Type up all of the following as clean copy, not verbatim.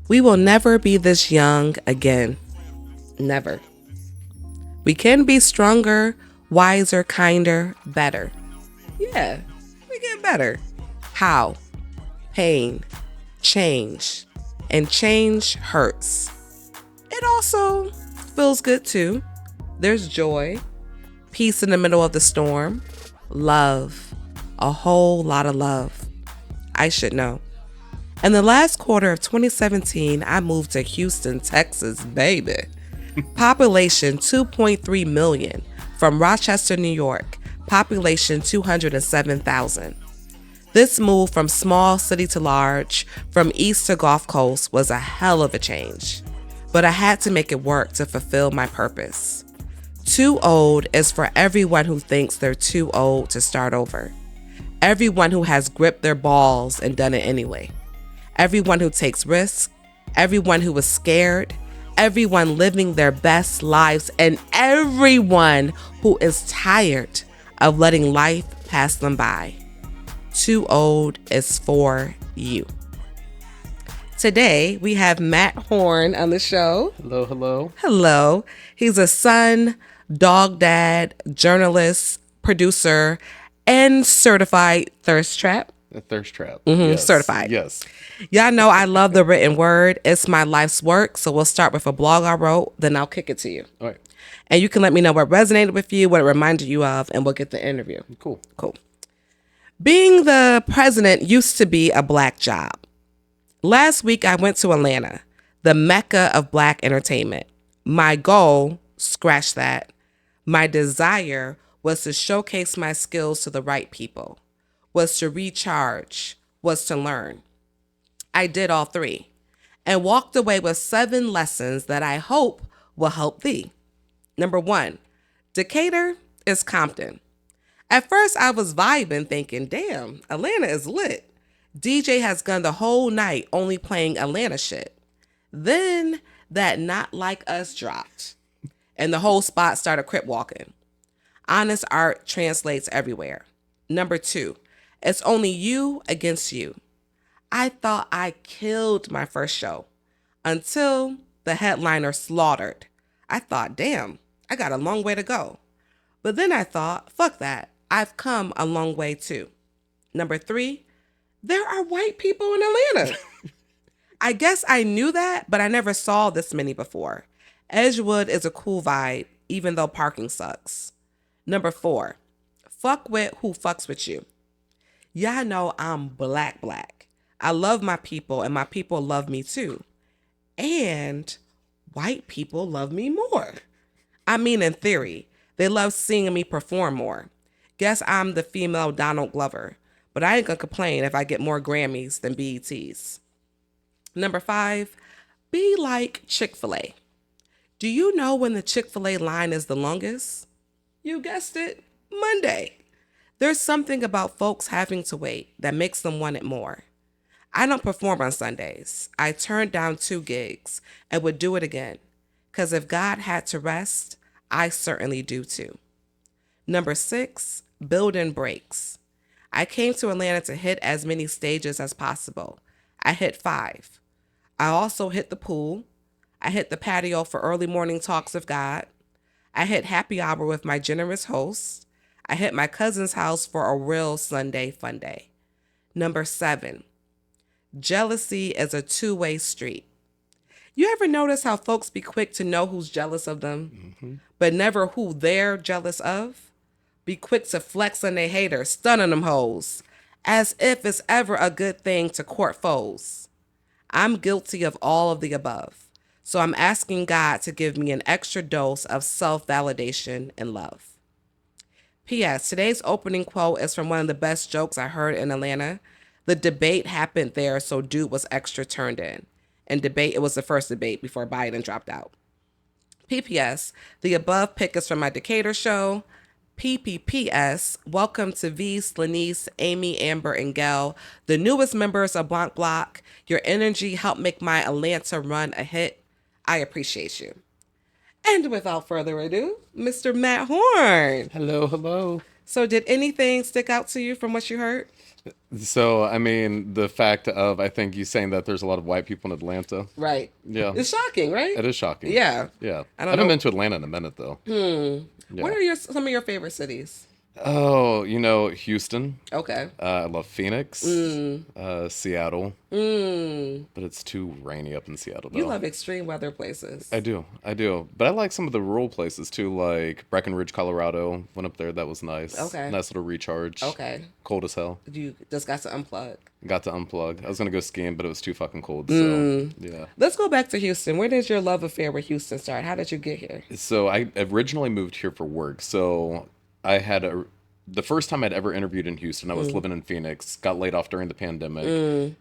We will never be this young again. Never. We can be stronger, wiser, kinder, better. Yeah, we get better. How? Pain, change. And change hurts. It also feels good too. There's joy, peace in the middle of the storm, love, a whole lot of love. I should know. In the last quarter of 2017, I moved to Houston, Texas, baby. Population 2.3 million. From Rochester, New York. Population 207,000. This move from small city to large, from east to Gulf Coast, was a hell of a change. But I had to make it work to fulfill my purpose. Too old is for everyone who thinks they're too old to start over. Everyone who has gripped their balls and done it anyway. Everyone who takes risks. Everyone who is scared. Everyone living their best lives. And everyone who is tired of letting life pass them by. Too old is for you. Today, we have Matt Horn on the show. Hello, hello. Hello. He's a son, dog dad, journalist, producer, and certified thirst trap. A thirst trap. Yes. Certified. Yes. Y'all know I love the written word. It's my life's work. So we'll start with a blog I wrote, then I'll kick it to you. All right. And you can let me know what resonated with you, what it reminded you of, and we'll get the interview. Cool. Being the president used to be a black job. Last week, I went to Atlanta, the mecca of black entertainment. My goal, scratch that, my desire was to showcase my skills to the right people, was to recharge, was to learn. I did all three and walked away with 7 lessons that I hope will help thee. Number 1, Decatur is Compton. At first, I was vibing thinking, damn, Atlanta is lit. DJ has gone the whole night only playing Atlanta shit. Then that Not Like Us dropped, and the whole spot started crip walking. Honest art translates everywhere. Number 2, it's only you against you. I thought I killed my first show until the headliner slaughtered. I thought, damn, I got a long way to go. But then I thought, fuck that. I've come a long way too. Number 3, there are white people in Atlanta. I guess I knew that, but I never saw this many before. Edgewood is a cool vibe, even though parking sucks. Number 4, fuck with who fucks with you. Y'all know I'm black. I love my people, and my people love me too. And white people love me more. I mean, in theory, they love seeing me perform more. Guess I'm the female Donald Glover, but I ain't gonna complain if I get more Grammys than BETs. Number 5, be like Chick-fil-A. Do you know when the Chick-fil-A line is the longest? You guessed it, Monday. There's something about folks having to wait that makes them want it more. I don't perform on Sundays. I turned down 2 gigs and would do it again. Because if God had to rest, I certainly do too. Number 6, building breaks. I came to Atlanta to hit as many stages as possible. I hit 5. I also hit the pool. I hit the patio for early morning talks with God. I hit happy hour with my generous host. I hit my cousin's house for a real Sunday fun day. Number 7, jealousy is a 2-way street. You ever notice how folks be quick to know who's jealous of them, but never who they're jealous of? Be quick to flex on they haters, stunning them hoes, as if it's ever a good thing to court foes. I'm guilty of all of the above, so I'm asking God to give me an extra dose of self-validation and love. P.S. Today's opening quote is from one of the best jokes I heard in Atlanta. The debate happened there, so dude was extra turned in. And debate, it was the first debate before Biden dropped out. PPS, the above pick is from my Decatur show. PPPS, welcome to V, Slanice, Amy, Amber, and Gail, the newest members of Blanc Block. Your energy helped make my Atlanta run a hit. I appreciate you. And without further ado, Mr. Matt Horn. Hello, hello. So did anything stick out to you from what you heard? So, I mean, the fact of, I think you saying that there's a lot of white people in Atlanta. Right. Yeah, It's shocking, right? it is shocking. Yeah. Yeah. I I don't haven't know. been to Atlanta in a minute, though. What Yeah. are some of your favorite cities? Oh, Houston. Okay. I love Phoenix, Seattle, Mm. but it's too rainy up in Seattle, You though. love extreme weather places. I do. But I like some of the rural places too, like Breckenridge, Colorado. Went up there, that was nice. Okay. Nice little recharge. Okay. Cold as hell. You just got to unplug. Got to unplug. I was gonna go skiing, but it was too fucking cold. So Mm. yeah. Let's go back to Houston. Where did your love affair with Houston start? How did you get here? So I originally moved here for work. So I had the first time I'd ever interviewed in Houston, I was living in Phoenix, got laid off during the pandemic.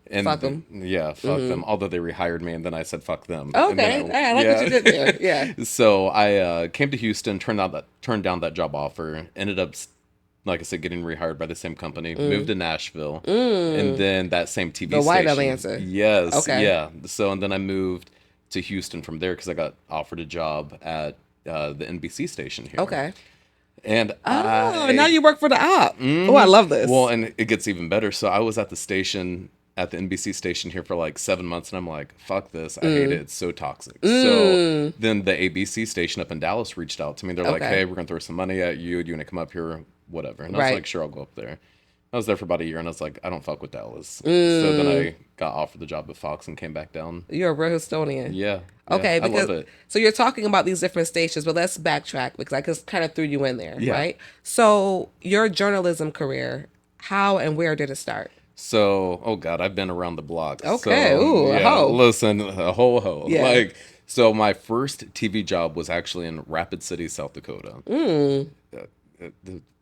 And Fuck them. yeah, fuck them. Although they rehired me and then I said fuck them. And Okay. then I like what you did there. Yeah. So I came to Houston, turned down that job offer, ended up like I said, getting rehired by the same company, moved to Nashville, and then that same TV The white station. Atlanta. Yes, Okay. yeah. So and then I moved to Houston from there because I got offered a job at the NBC station here. Okay. And Oh, and now you work for the op. Oh, I love this. well, and it gets even better. So I was at the station, at the NBC station here for like 7 months, and I'm like, fuck this. I hate it. It's so toxic. So then the ABC station up in Dallas reached out to me. They're like, Okay. hey, we're going to throw some money at you. Do you want to come up here? Whatever. And I was Right. like, sure, I'll go up there. I was there for about a year, and I was like, I don't fuck with Dallas. So then I got offered the job at Fox and came back down. You're a real Houstonian. Yeah. Okay, I because love it. so you're talking about these different stations, but let's backtrack because I just kind of threw you in there, Yeah. right? So your journalism career, how and where did it start? So, oh God, I've been around the block. Okay, So, ooh, a yeah, hoe. listen, a whole hoe. Yeah. Like, so my first TV job was actually in Rapid City, South Dakota.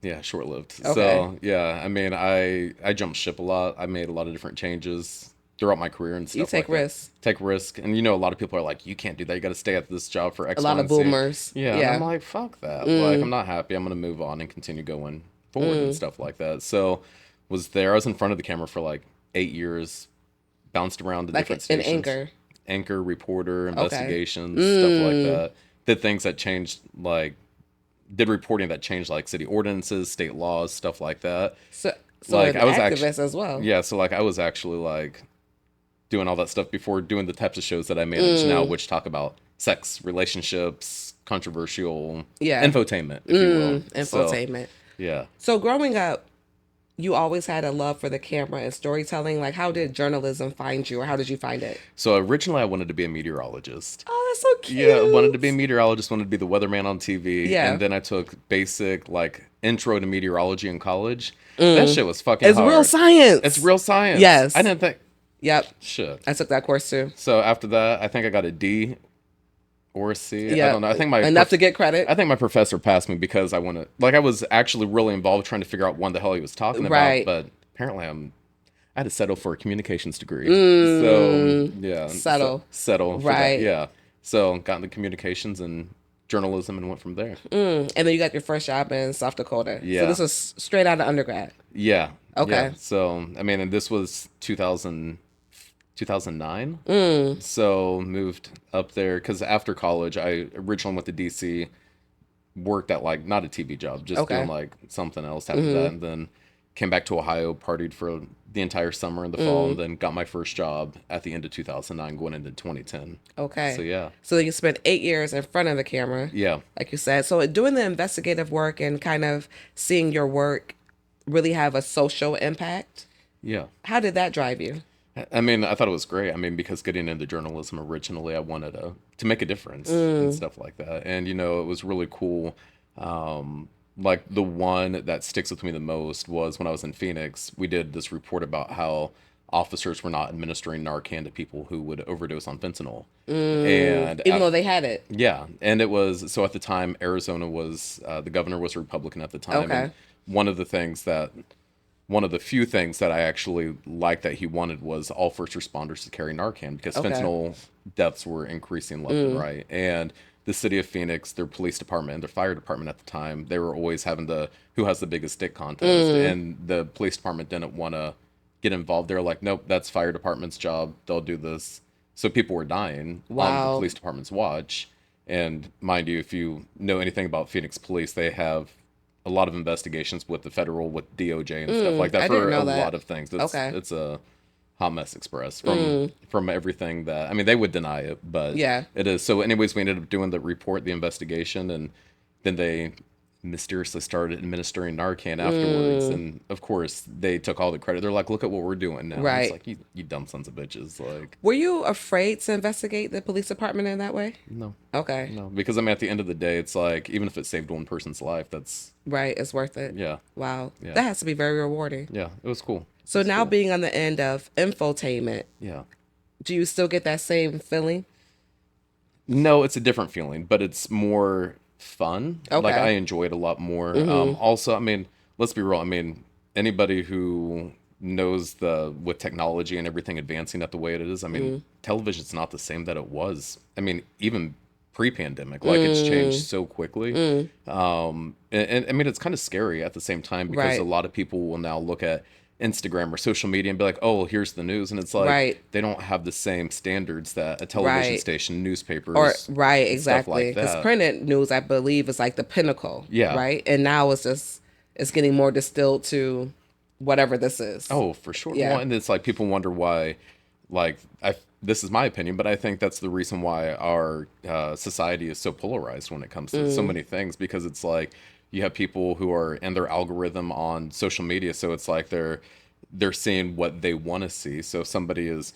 Yeah, short-lived. Okay. So, yeah, I mean, I jumped ship a lot. I made a lot of different changes throughout my career and stuff You take like that. risks. Take risk. And a lot of people are like, you can't do that. You got to stay at this job for X, A lot Y, of and C." boomers. Yeah, and I'm like, fuck that. Like, I'm not happy. I'm going to move on and continue going forward and stuff like that. So, was there. I was in front of the camera for like 8 years, bounced around to Like different an stations. anchor. Reporter, investigations, stuff like that. Did things that changed, like, did reporting that changed, like, city ordinances, state laws, stuff like that. So Like, an I was activist as well. Yeah, so, like, I was actually, like, doing all that stuff before doing the types of shows that I manage now, which talk about sex, relationships, controversial Yeah. infotainment, if you will. So, Infotainment. yeah. So growing up, you always had a love for the camera and storytelling. Like, how did journalism find you, or how did you find it? So originally I wanted to be a meteorologist. Oh, that's so cute. Yeah, I wanted to be a meteorologist, wanted to be the weatherman on TV. Yeah. And then I took basic, like, intro to meteorology in college. That shit was fucking It's hard. real science. It's real science. Yes. I didn't think, Yep. shit. I took that course too. So after that, I think I got a D or a C. Yeah. I don't know. I think enough to get credit. I think my professor passed me because I wanted, like, I was actually really involved trying to figure out what the hell he was talking Right. about. But apparently I had to settle for a communications degree. So, yeah. Settle. Settle. For Right. that. Yeah. So got into communications and journalism and went from there. And then you got your first job in South Dakota. Yeah. So this was straight out of undergrad. Yeah. Okay. Yeah. So, I mean, and this was 2009. So moved up there because after college, I originally went to DC, worked at, like, not a TV job, just Okay. doing, like, something else after that. And then came back to Ohio, partied for the entire summer and the fall, and then got my first job at the end of 2009 going into 2010. Okay. So, yeah. So you spent 8 years in front of the camera. Yeah. Like you said. So doing the investigative work and kind of seeing your work really have a social impact. Yeah. How did that drive you? I mean, I thought it was great. I mean, because getting into journalism originally, I wanted to make a difference and stuff like that. And, it was really cool. Like, the one that sticks with me the most was when I was in Phoenix, we did this report about how officers were not administering Narcan to people who would overdose on fentanyl. And Even though they had it. yeah, and it was, so at the time, Arizona was, the governor was a Republican at the time. Okay. And one of the few things that I actually liked that he wanted was all first responders to carry Narcan because Okay. fentanyl deaths were increasing left and right. And the city of Phoenix, their police department and their fire department at the time, they were always having who has the biggest stick contest. And the police department didn't want to get involved. They were like, nope, that's fire department's job. They'll do this. So people were dying on Wow. the police department's watch. And mind you, if you know anything about Phoenix police, they have a lot of investigations with the federal, with DOJ and stuff like that I didn't for a know that. lot of things. Okay. It's a hot mess express from everything that, I mean, they would deny it, but Yeah. it is. So anyways, we ended up doing the report, the investigation, and then they mysteriously started administering Narcan afterwards. And of course, they took all the credit. They're like, look at what we're doing now. And it's Right. like, you dumb sons of bitches. Like, Were you afraid to investigate the police department in that way? no, Okay. no. Because I mean, at the end of the day, it's like, even if it saved one person's life, that's, Right. It's worth it. yeah, Wow. yeah, That has to be very rewarding. yeah. It was cool. It So was now cool. being on the end of infotainment, Yeah. do you still get that same feeling? No, it's a different feeling, but it's more fun. Like I Okay. enjoy it a lot more. Also, I mean, let's be real. I mean, anybody who knows the with technology and everything advancing at the way it is, I mean, television's not the same that it was. I mean, even pre-pandemic, like it's changed so quickly. And I mean, it's kind of scary at the same time because a Right. lot of people will now look at Instagram or social media and be like, "Oh, here's the news," and it's like Right. they don't have the same standards that a television Right. station, Or newspapers, right, stuff exactly. like Because that. printed news, I believe, is like the pinnacle. Yeah. Right. And now it's getting more distilled to whatever this is. Oh, for sure. Well, Yeah. and it's like people wonder why, like, this is my opinion, but I think that's the reason why our society is so polarized when it comes to so many things, because it's like you have people who are in their algorithm on social media, so it's like they're seeing what they want to see. So if somebody is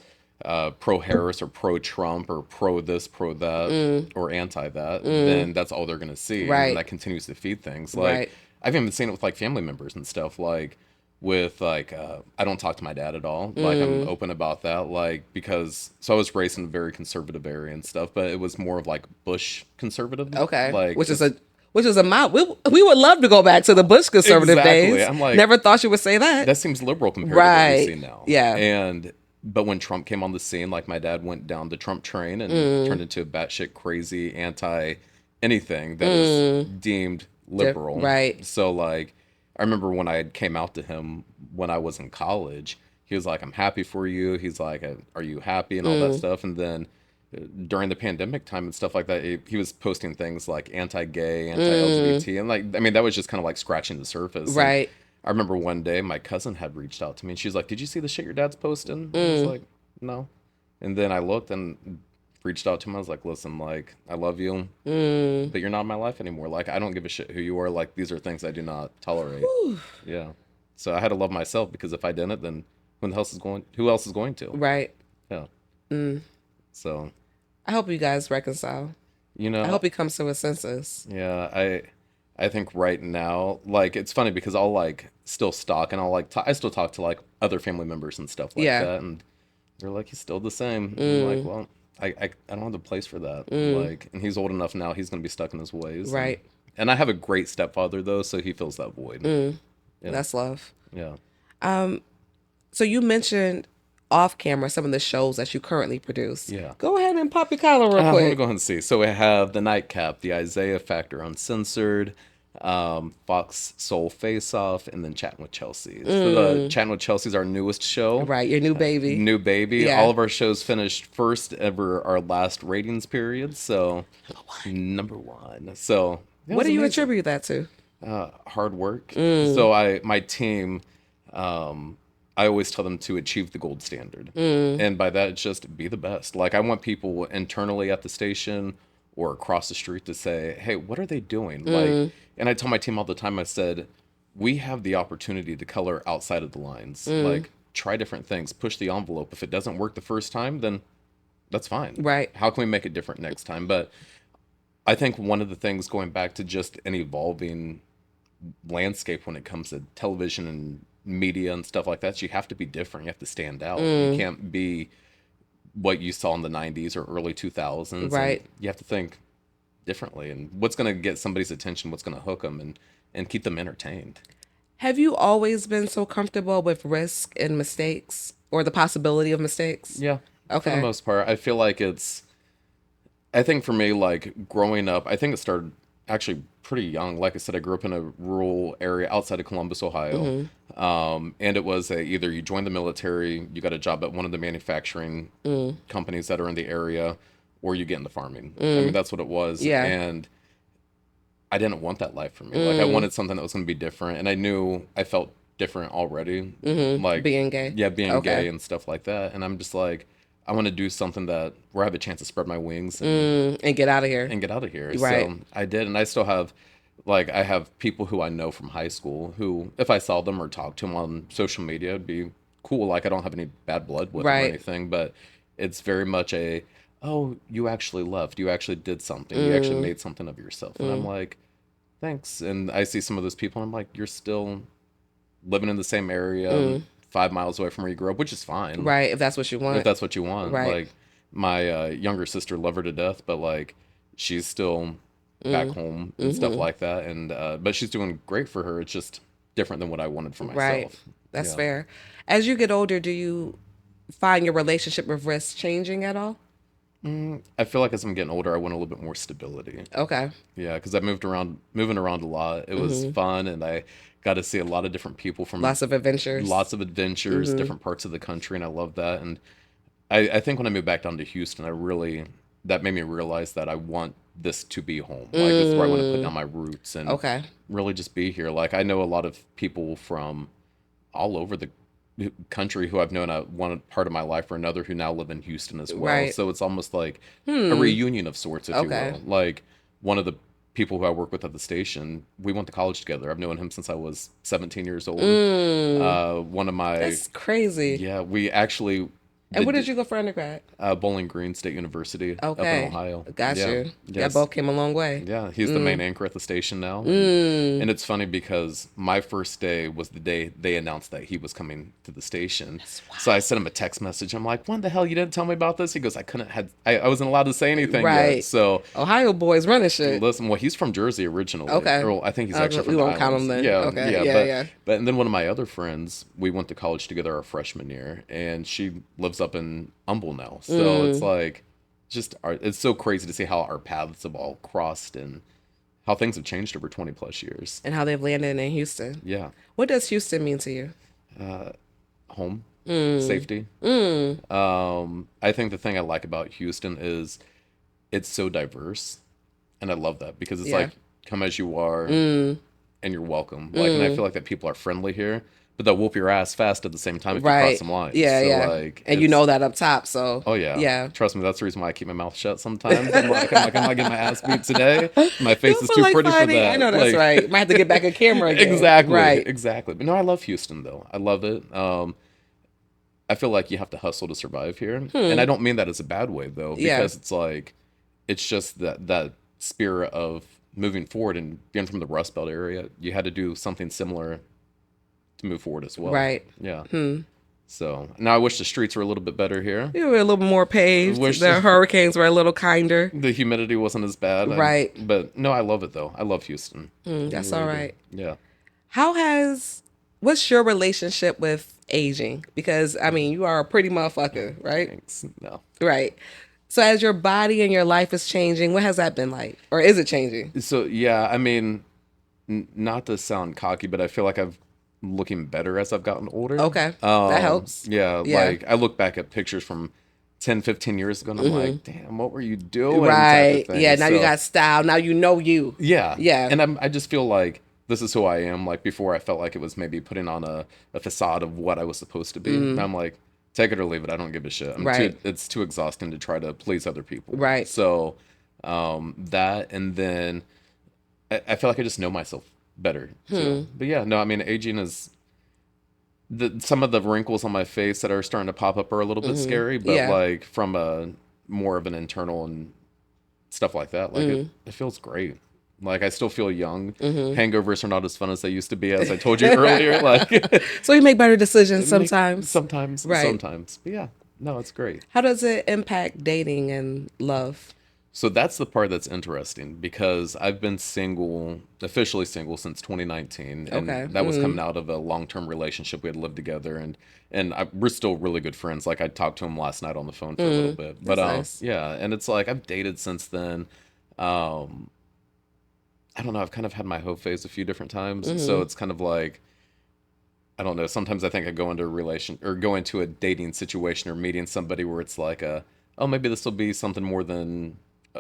pro Harris or pro Trump or pro this, pro that, or anti that, then that's all they're gonna see, and then Right. that continues to feed things. Like Right. I've even seen it with like family members and stuff. Like with like I don't talk to my dad at all. Like I'm open about that. Like because so I was raised in a very conservative area and stuff, but it was more of like Bush conservative. Okay. Like Which is just a mount. We would love to go back to the Bush conservative exactly. days. I'm like Never thought you would say that. that seems liberal compared to what we Right. see now. Yeah. And but when Trump came on the scene, like my dad went down the Trump train and turned into a batshit crazy anti anything that is deemed liberal. Right. So like I remember when I came out to him when I was in college, he was like, "I'm happy for you." He's like, "Are you happy?" and all that stuff. And then during the pandemic time and stuff like that, he was posting things like anti-gay, anti-LGBT, and like I mean that was just kind of like scratching the surface. And Right. I remember one day my cousin had reached out to me and she's like, "Did you see the shit your dad's posting?" And I was like, "No." And then I looked and reached out to him. I was like, "Listen, like I love you, but you're not in my life anymore. Like I don't give a shit who you are. Like these are things I do not tolerate." Yeah. So I had to love myself because if I didn't, then who else is going to? Right. Yeah. So, I hope you guys reconcile. you I know, hope he comes to a senses. yeah, I think right now, like it's funny because I'll like still stalk and I'll like I still talk to like other family members and stuff like Yeah. that, and they're like he's still the same. I'm like, well, I don't have the place for that. Like, and he's old enough now; he's gonna be stuck in his ways. Right. And I have a great stepfather though, so he fills that void. Yeah. That's love. Yeah. So you mentioned off camera some of the shows that you currently produce. Yeah. Go ahead and pop your collar real I'm gonna quick. go ahead and see. So we have the Nightcap, the Isaiah Factor Uncensored, Fox Soul Face Off, and then Chatting with Chelsea. So the Chatting with Chelsea is our newest show. Right, your new baby. New baby. Yeah. All of our shows finished first ever our last ratings period. So number one. So it What was do you amazing. attribute that to? Hard work. So my team, I always tell them to achieve the gold standard. And by that, it's just be the best. Like I want people internally at the station or across the street to say, hey, what are they doing? Like, and I tell my team all the time, I said, we have the opportunity to color outside of the lines. Like try different things, push the envelope. If it doesn't work the first time, then that's fine. Right. How can we make it different next time? But I think one of the things going back to just an evolving landscape when it comes to television and media and stuff like that, you have to be different. You have to stand out. You can't be what you saw in the 90s or early 2000s. Right. And you have to think differently. And what's going to get somebody's attention, what's going to hook them and keep them entertained. Have you always been so comfortable with risk and mistakes or the possibility of mistakes? Yeah. For Okay. the most part, I feel like I think for me, like growing up, I think it started actually pretty young. Like I said, I grew up in a rural area outside of Columbus, Ohio. And it was either you joined the military, you got a job at one of the manufacturing companies that are in the area, or you get into farming. I mean, that's what it was. Yeah. And I didn't want that life for me. Like I wanted something that was going to be different, and I knew I felt different already. Like Being gay. yeah, being Okay. gay and stuff like that. And I'm just like, I want to do something that where I have a chance to spread my wings and And get out of here. get out of here. Right. So I did, and I still have, like, I have people who I know from high school who, if I saw them or talked to them on social media, it'd be cool. Like, I don't have any bad blood with them or Right. anything, but it's very much a, oh, you actually left. You actually did something. You actually made something of yourself. And I'm like, thanks. And I see some of those people, and I'm like, you're still living in the same area, 5 miles away from where you grew up, which is fine Right. If that's what you if want. that's what you want. Right. Like my younger sister, love her to death, but like she's still back home and stuff like that. And but she's doing great for her. It's just different than what I wanted for Right. myself. That's Yeah. fair. As you get older, do you find your relationship with risk changing at all? I feel like as I'm getting older, I want a little bit more stability. Okay. Yeah, because I moving around a lot. It was fun, and I got to see a lot of different people from Lots of adventures. lots of adventures, different parts of the country, and I love that. And I think when I moved back down to Houston, that made me realize that I want this to be home. Like this is where I want to put down my roots and Okay. really just be here. Like I know a lot of people from all over the country who I've known at one part of my life or another who now live in Houston as well. Right. So it's almost like a reunion of sorts, if you Okay. will. Like one of the people who I work with at the station, we went to college together. I've known him since I was 17 years old. One of my That's crazy. yeah, we actually And where did did you go for undergrad? Bowling Green State University up in Okay. Ohio. Got Yeah. you. That Yes. both came a long way. Yeah, he's the main anchor at the station now. And it's funny because my first day was the day they announced that he was coming to the station. So I sent him a text message. I'm like, "What the hell? You didn't tell me about this?" He goes, I wasn't allowed to say anything Right. yet." So Ohio boys running shit. listen, well, he's from Jersey originally. Okay. Or I think he's actually from we the won't count him islands. then. Yeah, Okay. yeah, Yeah, yeah. but and then one of my other friends, we went to college together our freshman year, and she lives up in Humble now. So it's like, it's so crazy to see how our paths have all crossed and how things have changed over 20 plus years. And how they've landed in Houston. Yeah, What does Houston mean to you? home, safety. I think the thing I like about Houston is it's so diverse, and I love that because it's Yeah. like come as you are, and you're welcome. Like, and I feel like that people are friendly here, but they'll whoop your ass fast at the same time if you cross Right. some lines. Yeah, So, yeah. like, And you it's- know that up top, so. Oh yeah, Yeah. Trust me, that's the reason why I keep my mouth shut sometimes. I'm not getting my ass beat today. My face You is feel too like pretty for fighting? that. I know that's Like- right. Might have to get back a camera again. Exactly, Right. exactly. But no, I love Houston though. I love it. I feel like you have to hustle to survive here, and I don't mean that as a bad way though, Yeah. because it's like, it's just that spirit of moving forward and being from the Rust Belt area. You had to do something similar to move forward as well. Right. Yeah. So now I wish the streets were a little bit better here. You were a little more paved. Wish- The hurricanes were a little kinder. The humidity wasn't as bad. Right. But no, I love it though. I love Houston. That's I all really right. do. Yeah. What's your relationship with aging? Because, I mean, you are a pretty motherfucker, right? Thanks. No. Right. So as your body and your life is changing, what has that been like? Or is it changing? So yeah, I mean, not to sound cocky, but I feel like I've looking better as I've gotten older. Okay. That helps. Yeah, Yeah. like I look back at pictures from 10, 15 years ago and I'm like, damn, what were you doing? type of Right. thing. Yeah, now you So, got style. Now you know you. yeah. Yeah. And I just feel like this is who I am. Like before I felt like it was maybe putting on a facade of what I was supposed to be. And I'm like, take it or leave it. I don't give a shit. Right. It's too exhausting to try to please other people. Right. So that, and then I feel like I just know myself better too. But yeah, no, I mean, aging is some of the wrinkles on my face that are starting to pop up are a little bit scary, but Yeah. like from a more of an internal and stuff like that, like it feels great. Like I still feel young. Hangovers are not as fun as they used to be, as I told you earlier. Like So you make better decisions sometimes. sometimes, Right. sometimes. But yeah, no, it's great. How does it impact dating and love? So that's the part that's interesting because I've been officially single since 2019, and Okay. that was coming out of a long-term relationship. We had lived together, and we're still really good friends. Like I talked to him last night on the phone for a little bit, but That's nice. yeah, and it's like I've dated since then. I don't know. I've kind of had my hoe phase a few different times, so it's kind of like, I don't know. Sometimes I think I go into go into a dating situation or meeting somebody where it's like oh, maybe this will be something more than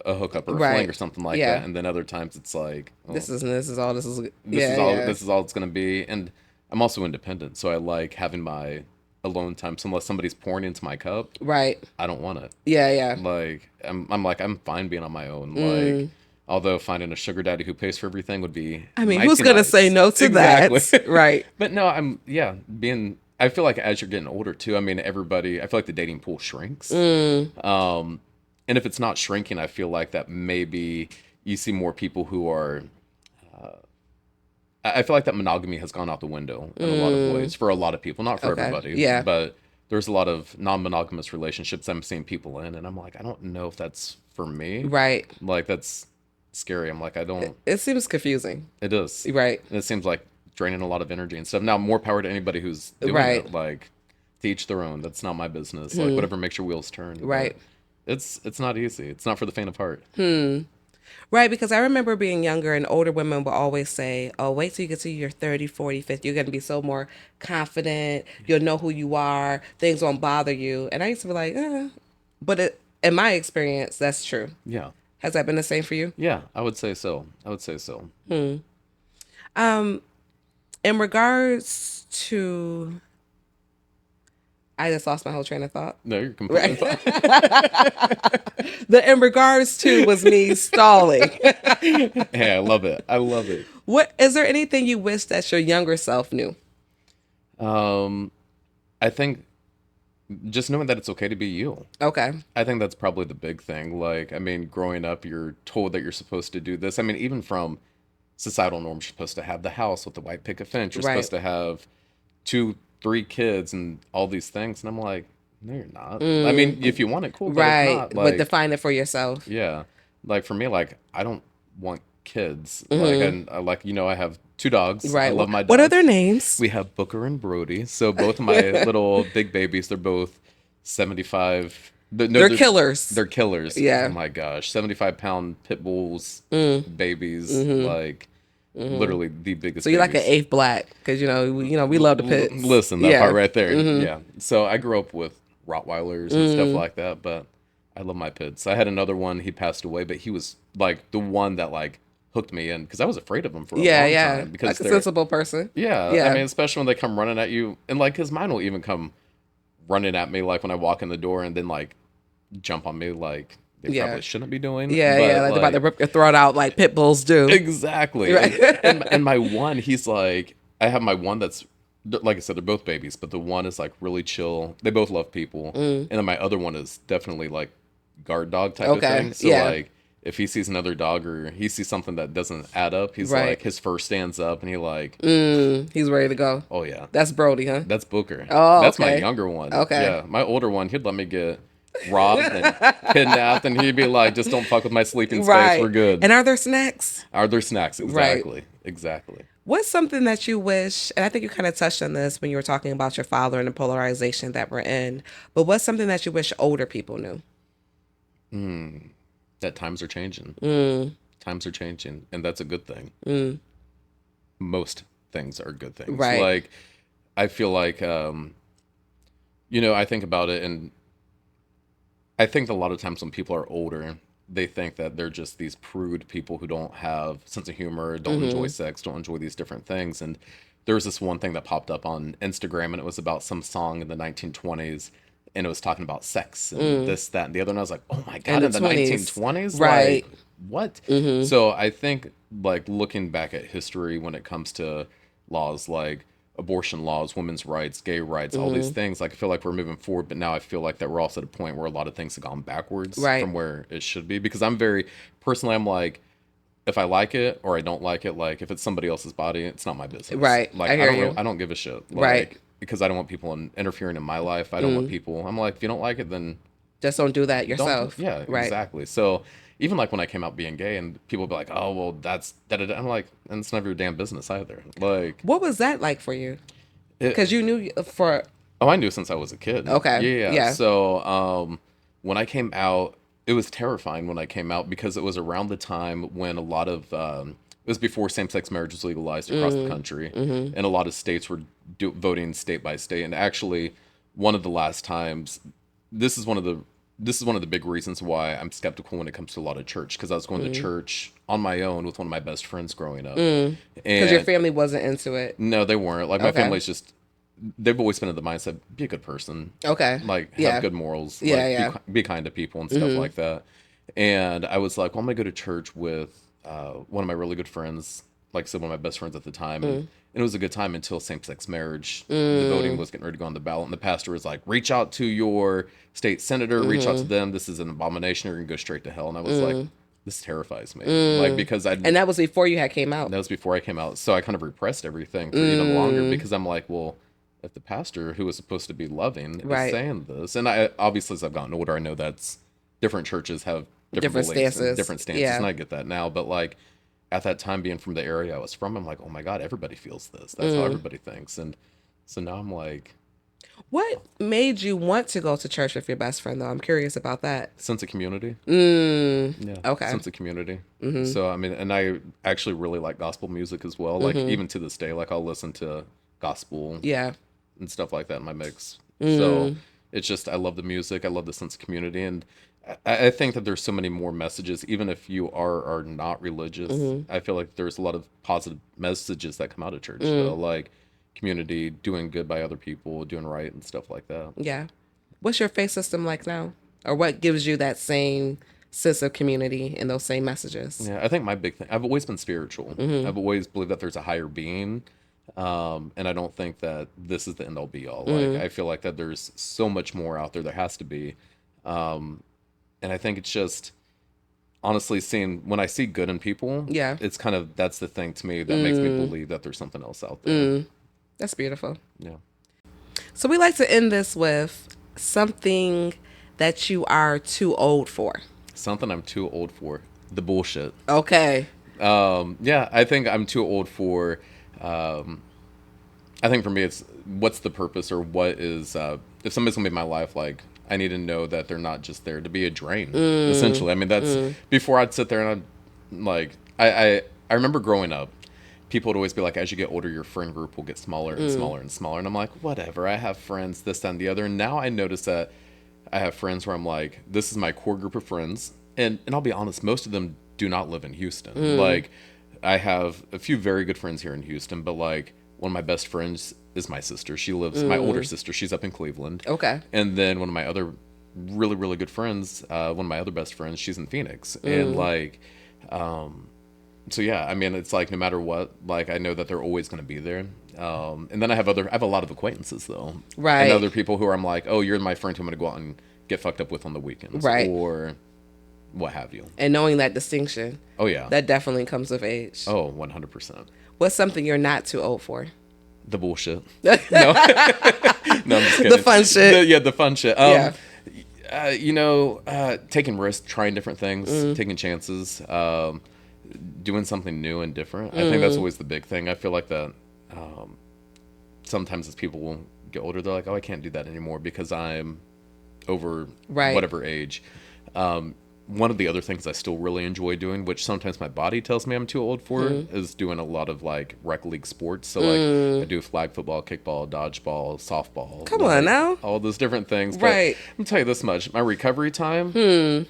a hookup or a Right. fling or something like Yeah. that, and then other times it's like, oh, This is all this is. this Yeah, is all yeah. this is all it's gonna be. And I'm also independent, so I like having my alone time. So unless somebody's pouring into my cup, Right. I don't want it. Yeah, yeah. Like I'm like I'm fine being on my own. Like Mm. although finding a sugar daddy who pays for everything would be I mean, who's mighty gonna say nice. no to Exactly. that? Right. But no, I'm yeah, being I feel like as you're getting older too, I mean everybody I feel like the dating pool shrinks. Mm. And if it's not shrinking, I feel like that maybe you see more people who are I feel like that monogamy has gone out the window in a lot of Mm. ways for a lot of people, not for Okay. everybody, Yeah. but there's a lot of non-monogamous relationships I'm seeing people in, and I'm like, I don't know if that's for me. Right. Like that's scary. I'm like, I don't. It seems confusing. It is. Right. And it seems like draining a lot of energy and stuff. Now, more power to anybody who's doing Right. it. Like, to each their own. That's not my business. Like, whatever makes your wheels turn. But Right. it's not easy. It's not for the faint of heart. Right, because I remember being younger and older women would always say, oh, wait till you get to your 30, 40, 50. You're going to be so more confident. You'll know who you are. Things won't bother you. And I used to be like, eh. But in my experience, that's true. Yeah. Has that been the same for you? Yeah, I would say so. I would say so. In regards to, I just lost my whole train of thought. No, you're completely fine. The in regards to was me stalling. Hey, I love it. I love it. What is there anything you wish that your younger self knew? I think just knowing that it's okay to be you. Okay. I think that's probably the big thing. Like, I mean, growing up, you're told that you're supposed to do this. I mean, even from societal norms, you're supposed to have the house with the white picket fence. You're Right. supposed to have 2, 3 kids and all these things. And I'm like, no, you're not. I mean, if you want it, cool. But if Right. not, But like, define it for yourself. yeah. Like for me, like I don't want kids. Like, and like I have 2 dogs. Right. I love my dogs. What are their names? We have Booker and Brody. So both of my little big babies, they're both 75. No, They're killers. They're killers. Yeah. Oh my gosh. 75-pound pit bulls, babies, like literally the biggest. So you're like an babies. eighth black because we love the pits. Listen, that Yeah. part right there. Yeah. So I grew up with Rottweilers and stuff like that, but I love my pits. I had another one. He passed away, but he was like the one that like hooked me in because I was afraid of him for a long time. Because like a they're sensible person. yeah, Yeah. I mean, especially when they come running at you, and like his mine will even come running at me, like when I walk in the door, and then like jump on me, like they Yeah. probably shouldn't be doing. Yeah, but, yeah, like they're about to rip your throat out like pit bulls do. exactly. Right. And my one, he's like, I have my one that's like I said, they're both babies, but the one is like really chill. They both love people, and then my other one is definitely like guard dog type of Okay, thing. So yeah. like. If he sees another dog or he sees something that doesn't add up, he's Right. like his fur stands up and he like, He's ready to go. oh yeah, That's Brody, huh? that's Booker. Oh, That's my okay. younger one. Okay. Yeah, my older one, he'd let me get robbed and kidnapped, and he'd be like, "Just don't fuck with my sleeping space. Right. We're good." And are there snacks? Are there snacks? Exactly. Exactly. What's something that you wish, and I think you kind of touched on this when you were talking about your father and the polarization that we're in, but what's something that you wish older people knew? That times are changing. Times are changing, and that's a good thing. Most things are good things. Right. Like, I feel like, I think about it, and I think a lot of times when people are older, they think that they're just these prude people who don't have sense of humor, don't enjoy sex, don't enjoy these different things. And there was this one thing that popped up on Instagram, and it was about some song in the 1920s, and it was talking about sex and this, that, and the other. And I was like, oh my God, In in the the 20s. 1920s? Right. Like, what? So I think, like, looking back at history when it comes to laws like abortion laws, women's rights, gay rights, all these things, like, I feel like we're moving forward, but now I feel like that we're also at a point where a lot of things have gone backwards Right. from where it should be. Because I'm like, if I like it or I don't like it, like if it's somebody else's body, it's not my business. Right. Like I hear don't you. I don't give a shit. Like, Right. Because I don't want people interfering in my life. I don't want people. I'm like, if you don't like it, then Just don't do that don't. yourself. Yeah, Right. exactly. So even like when I came out being gay, and people be like, oh well, that's da da da. I'm like, and it's none of your damn business either. Like, What was that like for you? It- Because you knew oh, I knew since I was a kid. Okay, yeah. So when I came out, it was terrifying when I came out because it was around the time when a lot of it was before same-sex marriage was legalized across the country, and a lot of states were voting state by state. And actually, one of the last times, this is one of the this is one of the big reasons why I'm skeptical when it comes to a lot of church, because I was going to church on my own with one of my best friends growing up. Because your And family wasn't into it. no, they weren't. Like, my Okay. family's just, they've always been in the mindset, be a good person. Okay. Like, have Yeah. good morals. Yeah, Like, yeah. be kind to people and stuff like that. And I was like, well, I'm going to go to church with one of my really good friends, like I said, one of my best friends at the time. And it was a good time until same-sex marriage. The voting was getting ready to go on the ballot. And the pastor was like, reach out to your state senator, reach out to them. This is an abomination. You're going to go straight to hell. And I was like, this terrifies me. Like, because And that was before you had came out. that was before I came out. So I kind of repressed everything for even longer, because I'm like, well, if the pastor who was supposed to be loving Right. is saying this, and I obviously, as I've gotten older, I know that's different churches have Different beliefs and stances. different stances, Yeah. and I get that now. But like, at that time, being from the area I was from, I'm like, oh my God, everybody feels this. That's how everybody thinks. And so now I'm like, What made you want to go to church with your best friend, though? I'm curious about that. sense of community. Yeah. Okay. Sense of community. So, I mean, and I actually really like gospel music as well. Like, even to this day, like, I'll listen to gospel Yeah. and stuff like that in my mix. So it's just, I love the music. I love the sense of community. And I think that there's so many more messages, even if you are not religious. I feel like there's a lot of positive messages that come out of church, though, like community, doing good by other people, doing right and stuff like that. Yeah. What's your faith system like now? Or what gives you that same sense of community and those same messages? Yeah, I think my big thing, I've always been spiritual. I've always believed that there's a higher being. And I don't think that this is the end all be all. Like, I feel like that there's so much more out there. There has to be. And I think it's just, honestly, seeing, when I see good in people, Yeah. it's kind of, that's the thing to me that makes me believe that there's something else out there. That's beautiful. Yeah. So we like to end this with something that you are too old for. Something I'm too old for. The bullshit. Okay. Yeah, I think I'm too old for, I think for me, it's what's the purpose, or what is, if somebody's gonna make my life, like, I need to know that they're not just there to be a drain, essentially. I mean, that's, before I'd sit there and I'd, like, I remember growing up, people would always be like, as you get older, your friend group will get smaller and smaller and smaller. And I'm like, whatever, I have friends, this, that, and the other. And now I notice that I have friends where I'm like, this is my core group of friends. And I'll be honest, most of them do not live in Houston. Like, I have a few very good friends here in Houston, but like, one of my best friends is my sister. She lives, my older sister, she's up in Cleveland. Okay. And then one of my other really, really good friends, one of my other best friends, she's in Phoenix. And like, so yeah, I mean, it's like, no matter what, like, I know that they're always going to be there. And then I have a lot of acquaintances though. Right. And other people who I'm like, oh, you're my friend who I'm going to go out and get fucked up with on the weekends. Right. Or what have you. And knowing that distinction, Oh yeah. that definitely comes with age. Oh, 100%. What's something you're not too old for? The bullshit. No. No, I'm just kidding. The fun shit. The fun shit. Yeah. Taking risks, trying different things, taking chances, doing something new and different. I think that's always the big thing. I feel like that sometimes as people get older, they're like, oh, I can't do that anymore because I'm over whatever age. One of the other things I still really enjoy doing, which sometimes my body tells me I'm too old for, is doing a lot of like rec league sports. So like I do flag football, kickball, dodgeball, softball. Come on now. All those different things. But Right. I'm gonna tell you this much: my recovery time,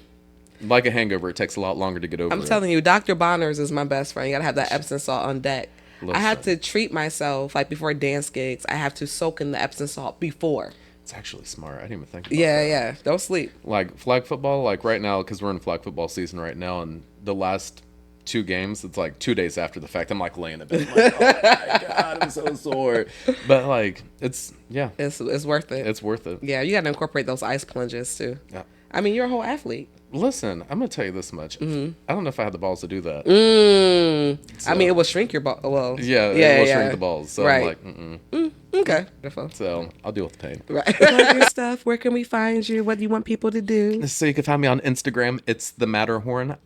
like a hangover, it takes a lot longer to get over. I'm telling you, Dr. Bonner's is my best friend. You gotta have that Epsom salt on deck. I have to treat myself, like before dance gigs, I have to soak in the Epsom salt before. It's actually smart. I didn't even think about Yeah, that. yeah. Don't sleep. Like flag football, like right now, because we're in flag football season right now, and the last 2 games, it's like 2 days after the fact. I'm like laying in bed, like, oh my God, I'm so sore. But like, it's worth it. it's worth it. Yeah, you gotta incorporate those ice plunges too. Yeah. I mean, you're a whole athlete. Listen, I'm gonna tell you this much. I don't know if I had the balls to do that. I mean, it will shrink your ball. Well, Yeah, it will shrink the balls. So Right. I'm like, Okay. Beautiful. So I'll deal with the pain. Right. Plug your stuff. Where can we find you? What do you want people to do? So you can find me on Instagram. It's the Matterhorn.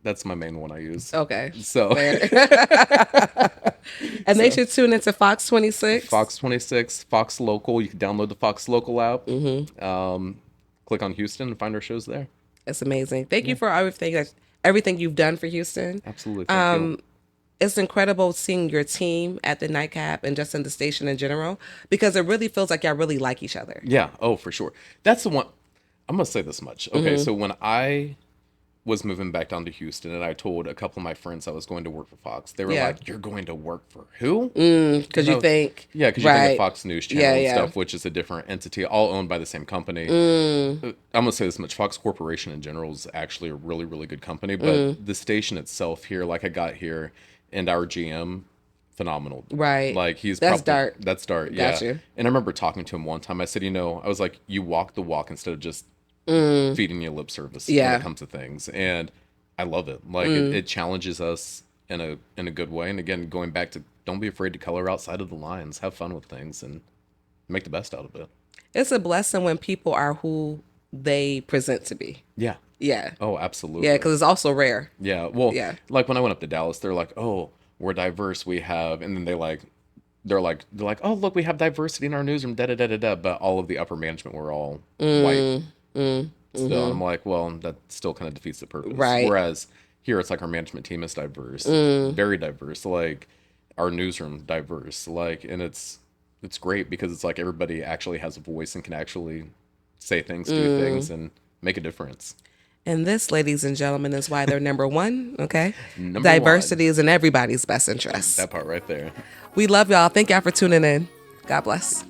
That's my main one I use. Okay. So And they should tune into Fox 26. Fox 26, Fox Local. You can download the Fox Local app. Click on Houston and find our shows there. It's amazing. Thank you for everything you've done for Houston. Absolutely. Thank you. It's incredible seeing your team at the nightcap and just in the station in general, because it really feels like y'all really like each other. Yeah. Oh, for sure. That's the one. I'm gonna say this much. Okay, so when I was moving back down to Houston and I told a couple of my friends I was going to work for Fox, they were Yeah. like, "You're going to work for who?" Because you think, Yeah, because you think of right. Fox News Channel Yeah, and yeah. stuff, which is a different entity, all owned by the same company. I'm gonna say this much: Fox Corporation in general is actually a really, really good company, but the station itself here, like I got here, and our GM, phenomenal. Right. Like he's That's probably Dart. that's Dart. Got Yeah. you. And I remember talking to him one time. I said, I was like, you walk the walk instead of just feeding you lip service when Yeah. it comes to things, and I love it. Like it challenges us in a good way. And again, going back to don't be afraid to color outside of the lines, have fun with things, and make the best out of it. It's a blessing when people are who they present to be. Yeah. Yeah. Oh, absolutely. Yeah, because it's also rare. Yeah. Well, Yeah. like when I went up to Dallas, they're like, "Oh, we're diverse. We have," and then they're like, "Oh, look, we have diversity in our newsroom." Da da da da da. But all of the upper management were all white. Still, and I'm like, well, that still kind of defeats the purpose. Right. Whereas here, it's like our management team is diverse, very diverse. Like our newsroom diverse. Like, and it's great because it's like everybody actually has a voice and can actually say things, do things, and make a difference. And this, ladies and gentlemen, is why they're number one. Okay. Number Diversity is in everybody's best interest. That part right there. We love y'all. Thank y'all for tuning in. God bless.